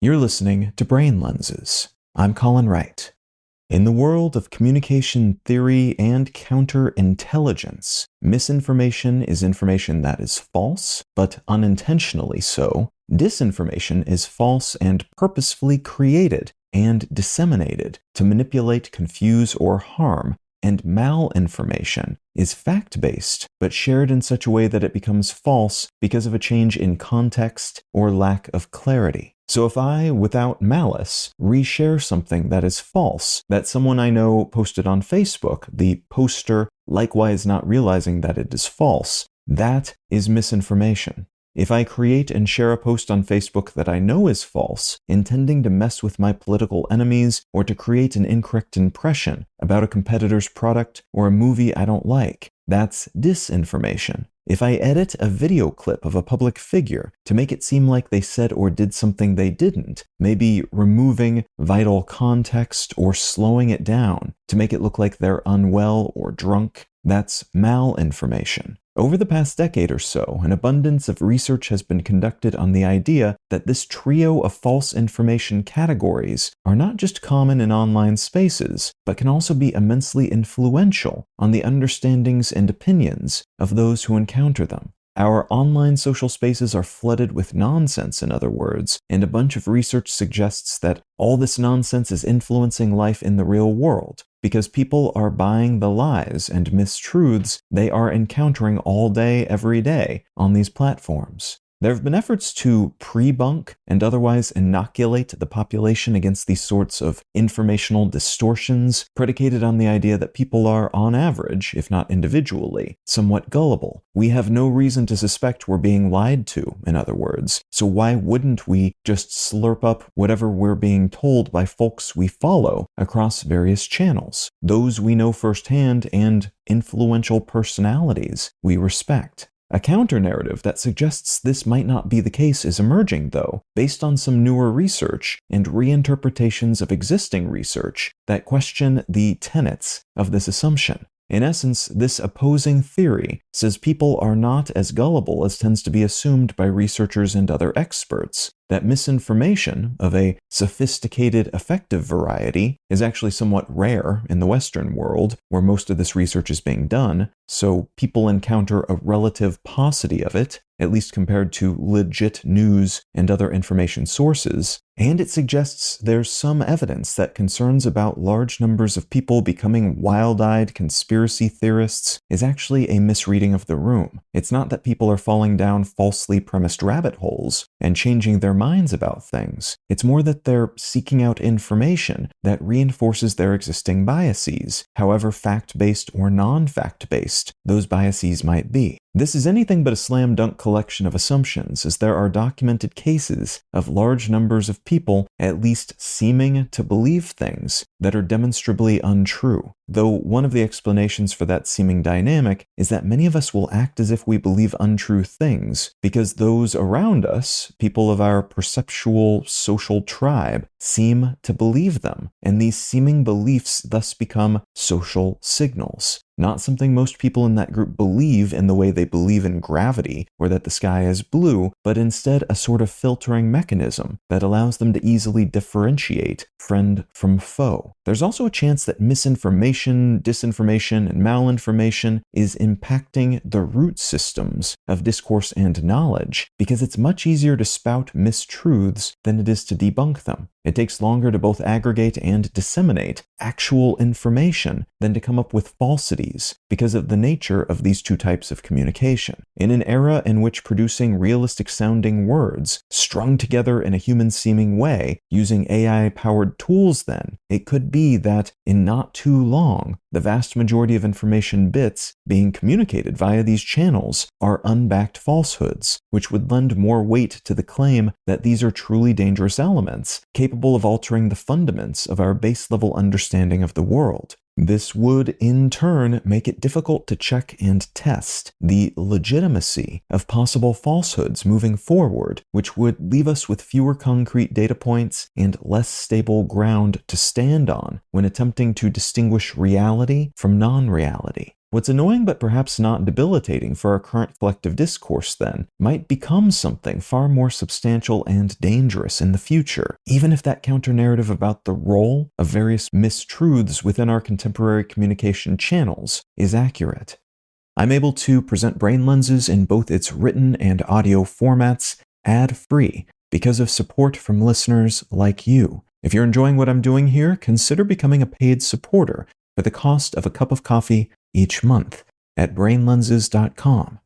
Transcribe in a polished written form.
You're listening to Brain Lenses. I'm Colin Wright. In the world of communication theory and counterintelligence, misinformation is information that is false, but unintentionally so. Disinformation is false and purposefully created and disseminated to manipulate, confuse, or harm. And malinformation is fact-based, but shared in such a way that it becomes false because of a change in context or lack of clarity. So if I, without malice, reshare something that is false, that someone I know posted on Facebook, the poster likewise not realizing that it is false, that is misinformation. If I create and share a post on Facebook that I know is false, intending to mess with my political enemies or to create an incorrect impression about a competitor's product or a movie I don't like, that's disinformation. If I edit a video clip of a public figure to make it seem like they said or did something they didn't, maybe removing vital context or slowing it down to make it look like they're unwell or drunk, that's malinformation. Over the past decade or so, an abundance of research has been conducted on the idea that this trio of false information categories are not just common in online spaces, but can also be immensely influential on the understandings and opinions of those who encounter them. Our online social spaces are flooded with nonsense, in other words, and a bunch of research suggests that all this nonsense is influencing life in the real world, because people are buying the lies and mistruths they are encountering all day, every day on these platforms. There have been efforts to pre-bunk and otherwise inoculate the population against these sorts of informational distortions predicated on the idea that people are, on average, if not individually, somewhat gullible. We have no reason to suspect we're being lied to, in other words, so why wouldn't we just slurp up whatever we're being told by folks we follow across various channels, those we know firsthand and influential personalities we respect? A counter-narrative that suggests this might not be the case is emerging, though, based on some newer research and reinterpretations of existing research that question the tenets of this assumption. In essence, this opposing theory says people are not as gullible as tends to be assumed by researchers and other experts, that misinformation of a sophisticated, effective variety is actually somewhat rare in the Western world, where most of this research is being done, so people encounter a relative paucity of it, at least compared to legit news and other information sources, and it suggests there's some evidence that concerns about large numbers of people becoming wild-eyed conspiracy theorists is actually a misreading of the room. It's not that people are falling down falsely premised rabbit holes and changing their minds about things. It's more that they're seeking out information that reinforces their existing biases, however fact-based or non-fact-based those biases might be. This is anything but a slam dunk collection of assumptions, as there are documented cases of large numbers of people at least seeming to believe things that are demonstrably untrue. Though one of the explanations for that seeming dynamic is that many of us will act as if we believe untrue things because those around us, people of our perceptual social tribe, seem to believe them, and these seeming beliefs thus become social signals. Not something most people in that group believe in the way they believe in gravity or that the sky is blue, but instead a sort of filtering mechanism that allows them to easily differentiate friend from foe. There's also a chance that misinformation, disinformation, and malinformation is impacting the root systems of discourse and knowledge, because it's much easier to spout mistruths than it is to debunk them. It takes longer to both aggregate and disseminate actual information than to come up with falsities because of the nature of these two types of communication. In an era in which producing realistic-sounding words strung together in a human-seeming way using AI-powered tools, then, it could be that in not too long, the vast majority of information bits being communicated via these channels are unbacked falsehoods, which would lend more weight to the claim that these are truly dangerous elements, capable of altering the fundaments of our base-level understanding of the world. This would, in turn, make it difficult to check and test the legitimacy of possible falsehoods moving forward, which would leave us with fewer concrete data points and less stable ground to stand on when attempting to distinguish reality from non-reality. What's annoying but perhaps not debilitating for our current collective discourse, then, might become something far more substantial and dangerous in the future, even if that counter-narrative about the role of various mistruths within our contemporary communication channels is accurate. I'm able to present Brain Lenses in both its written and audio formats ad-free because of support from listeners like you. If you're enjoying what I'm doing here, consider becoming a paid supporter for the cost of a cup of coffee each month at brainlenses.com.